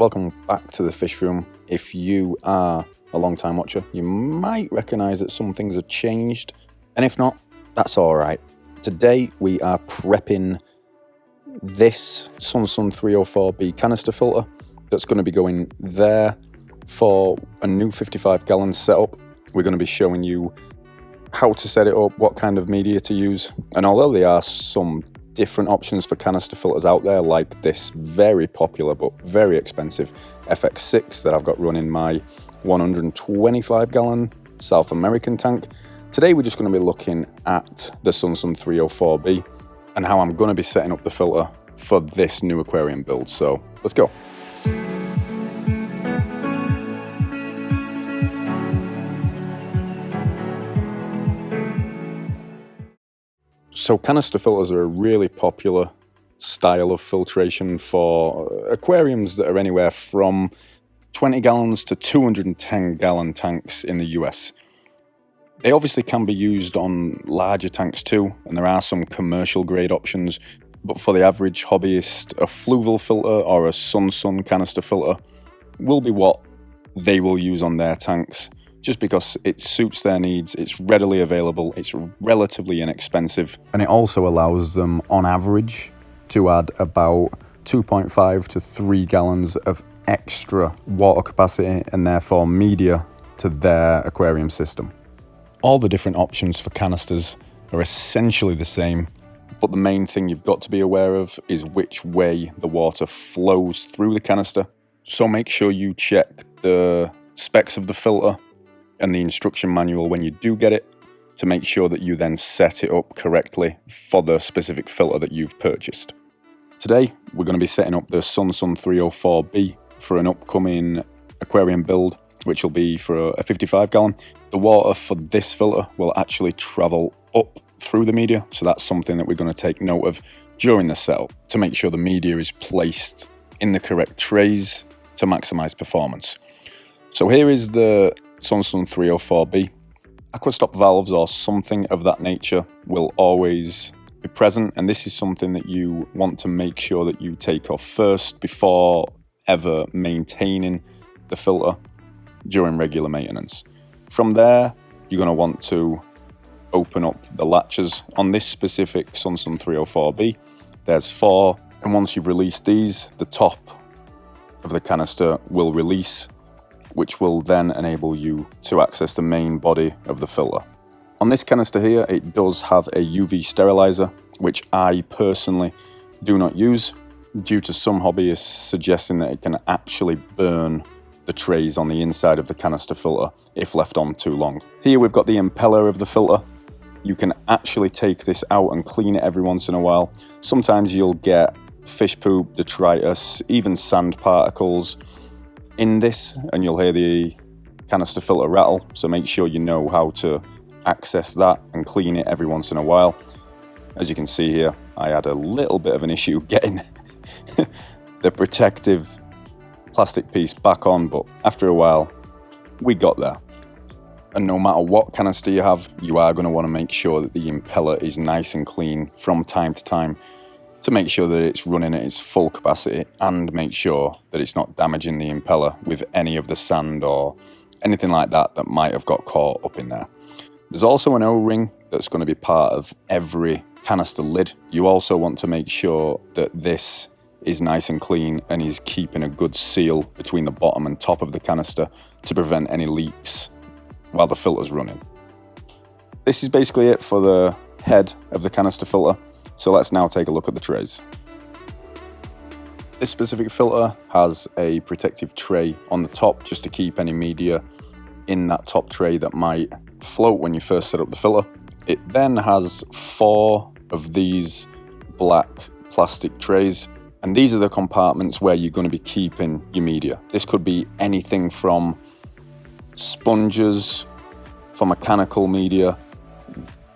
welcome back to the fish room. If you are a long time watcher, you might recognise that some things have changed, and if not, that's alright. Today we are prepping this Sun 304B canister filter that's going to be going there for a new 55 gallon setup. We're going to be showing you how to set it up, what kind of media to use, and although there are some different options for canister filters out there, like this very popular but very expensive FX6 that I've got running my 125 gallon South American tank. Today we're just going to be looking at the Sun 304B and how I'm going to be setting up the filter for this new aquarium build. So let's go. So canister filters are a really popular style of filtration for aquariums that are anywhere from 20 gallons to 210 gallon tanks in the US. They obviously can be used on larger tanks too, and there are some commercial grade options, but for the average hobbyist, a fluval filter or a Sun canister filter will be what they will use on their tanks, just because it suits their needs, it's readily available, it's relatively inexpensive, and it also allows them, on average, to add about 2.5 to 3 gallons of extra water capacity and therefore media to their aquarium system. All the different options for canisters are essentially the same, but the main thing you've got to be aware of is which way the water flows through the canister. So make sure you check the specs of the filter and the instruction manual when you do get it, to make sure that you then set it up correctly for the specific filter that you've purchased. Today, we're going to be setting up the Sun 304B for an upcoming aquarium build, which will be for a 55 gallon. The water for this filter will actually travel up through the media, so that's something that we're going to take note of during the setup to make sure the media is placed in the correct trays to maximize performance. So here is the Sun 304B. Aquastop valves or something of that nature will always be present, and this is something that you want to make sure that you take off first before ever maintaining the filter during regular maintenance. From there, you're going to want to open up the latches. On this specific Sun 304B, there's 4, and once you've released these, the top of the canister will release, which will then enable you to access the main body of the filter. On this canister here, it does have a UV sterilizer, which I personally do not use, due to some hobbyists suggesting that it can actually burn the trays on the inside of the canister filter if left on too long. Here we've got the impeller of the filter. You can actually take this out and clean it every once in a while. Sometimes you'll get fish poop, detritus, even sand particles in this, and you'll hear the canister filter rattle, so make sure you know how to access that and clean it every once in a while. As you can see here, I had a little bit of an issue getting the protective plastic piece back on, but after a while we got there. And no matter what canister you have, you are going to want to make sure that the impeller is nice and clean from time to time, to make sure that it's running at its full capacity and make sure that it's not damaging the impeller with any of the sand or anything like that that might have got caught up in there. There's also an O-ring that's going to be part of every canister lid. You also want to make sure that this is nice and clean and is keeping a good seal between the bottom and top of the canister to prevent any leaks while the filter's running. This is basically it for the head of the canister filter. So let's now take a look at the trays. This specific filter has a protective tray on the top just to keep any media in that top tray that might float when you first set up the filter. It then has 4 of these black plastic trays, and these are the compartments where you're going to be keeping your media. This could be anything from sponges for mechanical media,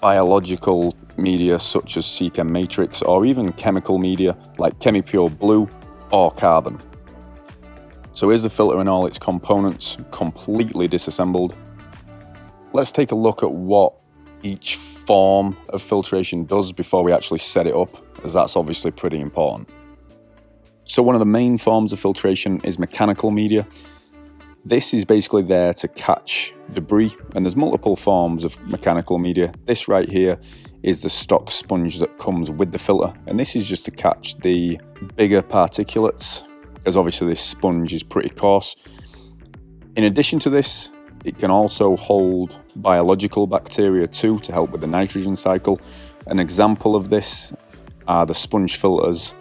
biological media such as Chem Matrix, or even chemical media like ChemiPure Blue or carbon. So here's the filter in all its components, completely disassembled. Let's take a look at what each form of filtration does before we actually set it up, as that's obviously pretty important. So one of the main forms of filtration is mechanical media. This is basically there to catch debris, and there's multiple forms of mechanical media. This right here is the stock sponge that comes with the filter, and this is just to catch the bigger particulates, as obviously this sponge is pretty coarse. In addition to this, it can also hold biological bacteria too, to help with the nitrogen cycle. An example of this are the sponge filters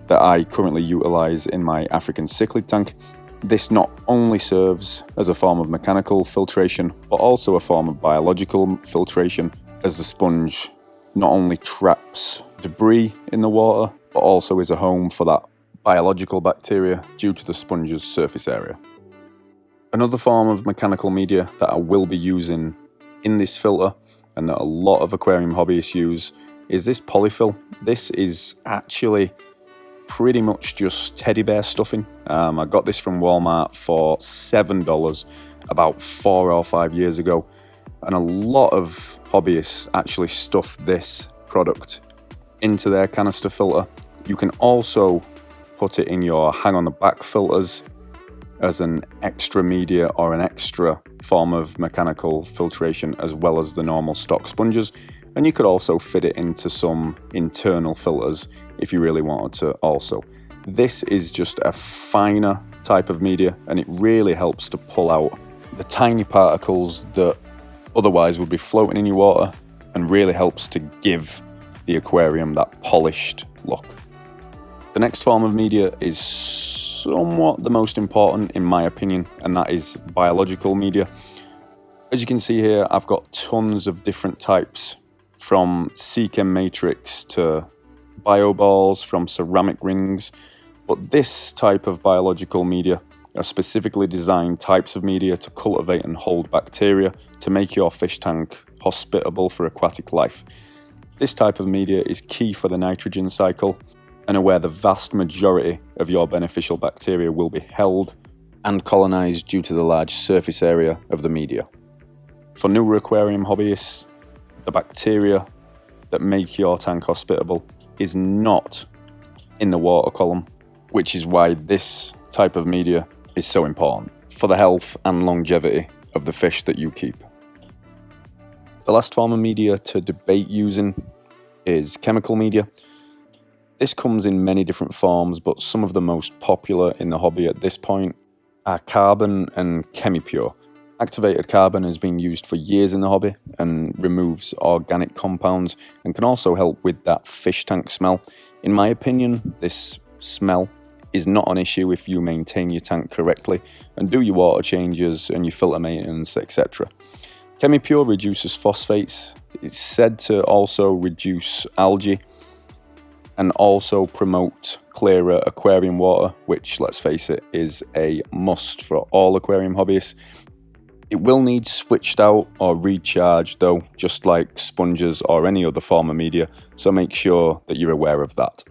that I currently utilize in my African cichlid tank. This not only serves as a form of mechanical filtration, but also a form of biological filtration, as the sponge not only traps debris in the water, but also is a home for that biological bacteria due to the sponge's surface area. Another form of mechanical media that I will be using in this filter, and that a lot of aquarium hobbyists use, is this polyfill. This is actually pretty much just teddy bear stuffing. I got this from Walmart for $7 about 4 or 5 years ago, and a lot of hobbyists actually stuff this product into their canister filter. You can also put it in your hang on the back filters as an extra media or an extra form of mechanical filtration, as well as the normal stock sponges. And you could also fit it into some internal filters if you really wanted to also. This is just a finer type of media, and it really helps to pull out the tiny particles that otherwise would be floating in your water, and really helps to give the aquarium that polished look. The next form of media is somewhat the most important in my opinion, and that is biological media. As you can see here, I've got tons of different types, from Seachem matrix to bioballs, from ceramic rings. But this type of biological media are specifically designed types of media to cultivate and hold bacteria to make your fish tank hospitable for aquatic life. This type of media is key for the nitrogen cycle, and are where the vast majority of your beneficial bacteria will be held and colonized due to the large surface area of the media. For newer aquarium hobbyists, the bacteria that make your tank hospitable is not in the water column, which is why this type of media is so important for the health and longevity of the fish that you keep. The last form of media to debate using is chemical media. This comes in many different forms, but some of the most popular in the hobby at this point are carbon and ChemiPure. Activated carbon has been used for years in the hobby and removes organic compounds, and can also help with that fish tank smell. In my opinion, this smell is not an issue if you maintain your tank correctly and do your water changes and your filter maintenance, etc. ChemiPure reduces phosphates. It's said to also reduce algae and also promote clearer aquarium water, which, let's face it, is a must for all aquarium hobbyists. It will need switched out or recharged though, just like sponges or any other form of media, so make sure that you're aware of that.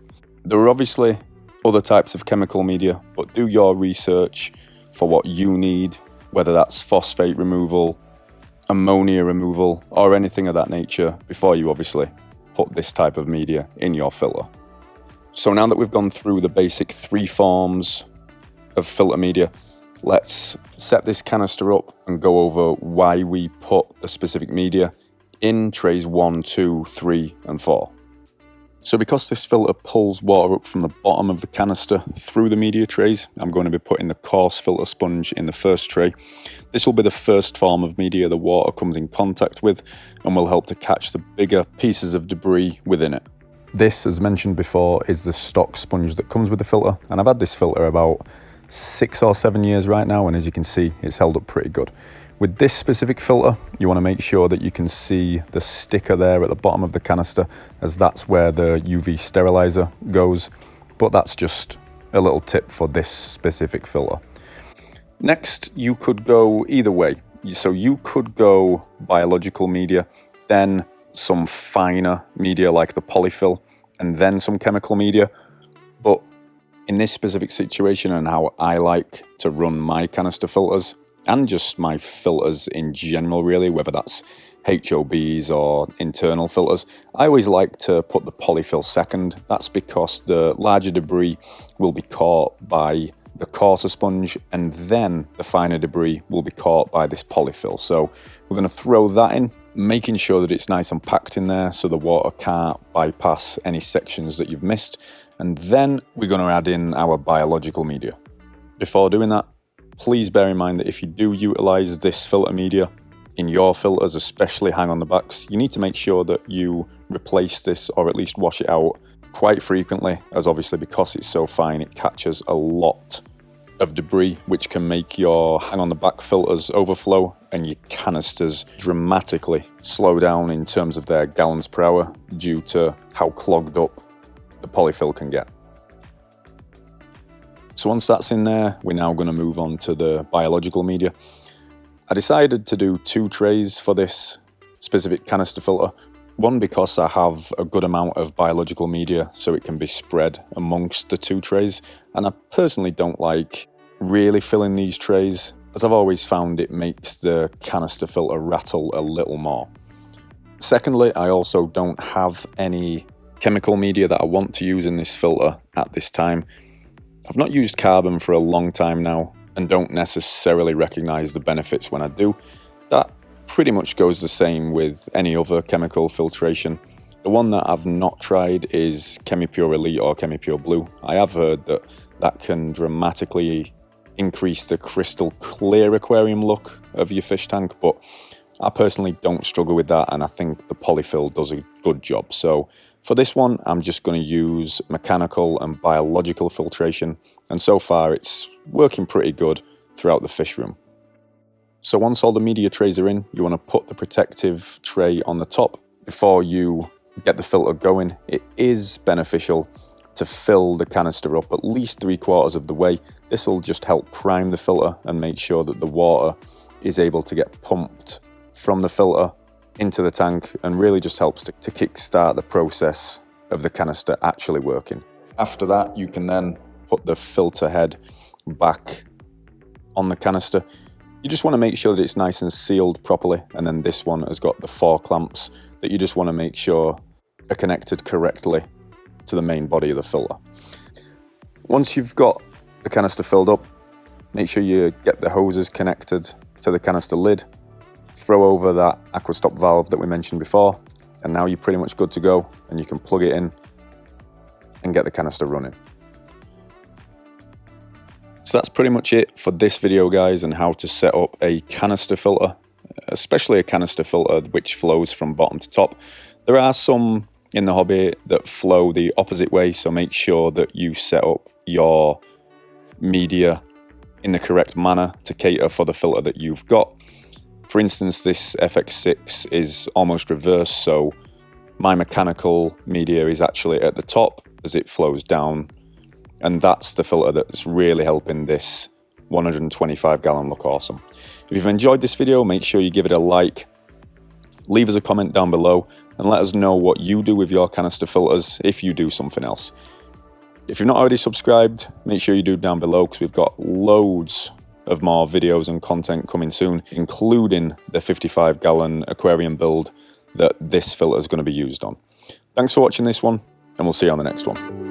There are obviously other types of chemical media, but do your research for what you need, whether that's phosphate removal, ammonia removal, or anything of that nature, before you obviously put this type of media in your filter. So now that we've gone through the basic 3 forms of filter media, let's set this canister up and go over why we put the specific media in trays 1, 2, 3, and 4. So because this filter pulls water up from the bottom of the canister through the media trays, I'm going to be putting the coarse filter sponge in the first tray. This will be the first form of media the water comes in contact with, and will help to catch the bigger pieces of debris within it. This, as mentioned before, is the stock sponge that comes with the filter, and I've had this filter about 6 or 7 years right now, and as you can see, it's held up pretty good. With this specific filter, you want to make sure that you can see the sticker there at the bottom of the canister, as that's where the UV sterilizer goes, but that's just a little tip for this specific filter. Next, you could go either way. So you could go biological media, then some finer media like the polyfill, and then some chemical media. But in this specific situation and how I like to run my canister filters, and just my filters in general really, whether that's HOBs or internal filters. I always like to put the polyfill second. That's because the larger debris will be caught by the coarser sponge, and then the finer debris will be caught by this polyfill. So we're going to throw that in, making sure that it's nice and packed in there so the water can't bypass any sections that you've missed. And then we're going to add in our biological media. Before doing that, please bear in mind that if you do utilize this filter media in your filters, especially hang on the backs, you need to make sure that you replace this or at least wash it out quite frequently, as obviously because it's so fine it catches a lot of debris, which can make your hang on the back filters overflow and your canisters dramatically slow down in terms of their gallons per hour due to how clogged up the polyfill can get. So once that's in there, we're now going to move on to the biological media. I decided to do 2 trays for this specific canister filter. One, because I have a good amount of biological media so it can be spread amongst the 2 trays, and I personally don't like really filling these trays, as I've always found it makes the canister filter rattle a little more. Secondly, I also don't have any chemical media that I want to use in this filter at this time. I've not used carbon for a long time now and don't necessarily recognize the benefits when I do. That pretty much goes the same with any other chemical filtration. The one that I've not tried is ChemiPure Elite or ChemiPure Blue. I have heard that that can dramatically increase the crystal clear aquarium look of your fish tank, but I personally don't struggle with that, and I think the polyfill does a good job. So for this one, I'm just going to use mechanical and biological filtration, and so far it's working pretty good throughout the fish room. So once all the media trays are in, you want to put the protective tray on the top before you get the filter going. It is beneficial to fill the canister up at least 3/4 of the way. This will just help prime the filter and make sure that the water is able to get pumped from the filter into the tank, and really just helps to kickstart the process of the canister actually working. After that, you can then put the filter head back on the canister. You just want to make sure that it's nice and sealed properly, and then this one has got the 4 clamps that you just want to make sure are connected correctly to the main body of the filter. Once you've got the canister filled up, make sure you get the hoses connected to the canister lid, throw over that aqua stop valve that we mentioned before, and now you're pretty much good to go, and you can plug it in and get the canister running. So that's pretty much it for this video, guys, and how to set up a canister filter, especially a canister filter which flows from bottom to top. There are some in the hobby that flow the opposite way, so make sure that you set up your media in the correct manner to cater for the filter that you've got. For instance, this FX6 is almost reverse, so my mechanical media is actually at the top as it flows down, and that's the filter that's really helping this 125 gallon look awesome. If you've enjoyed this video, make sure you give it a like, leave us a comment down below, and let us know what you do with your canister filters if you do something else. If you've not already subscribed, make sure you do down below, because we've got loads of more videos and content coming soon, including the 55 gallon aquarium build that this filter is going to be used on. Thanks for watching this one, and we'll see you on the next one.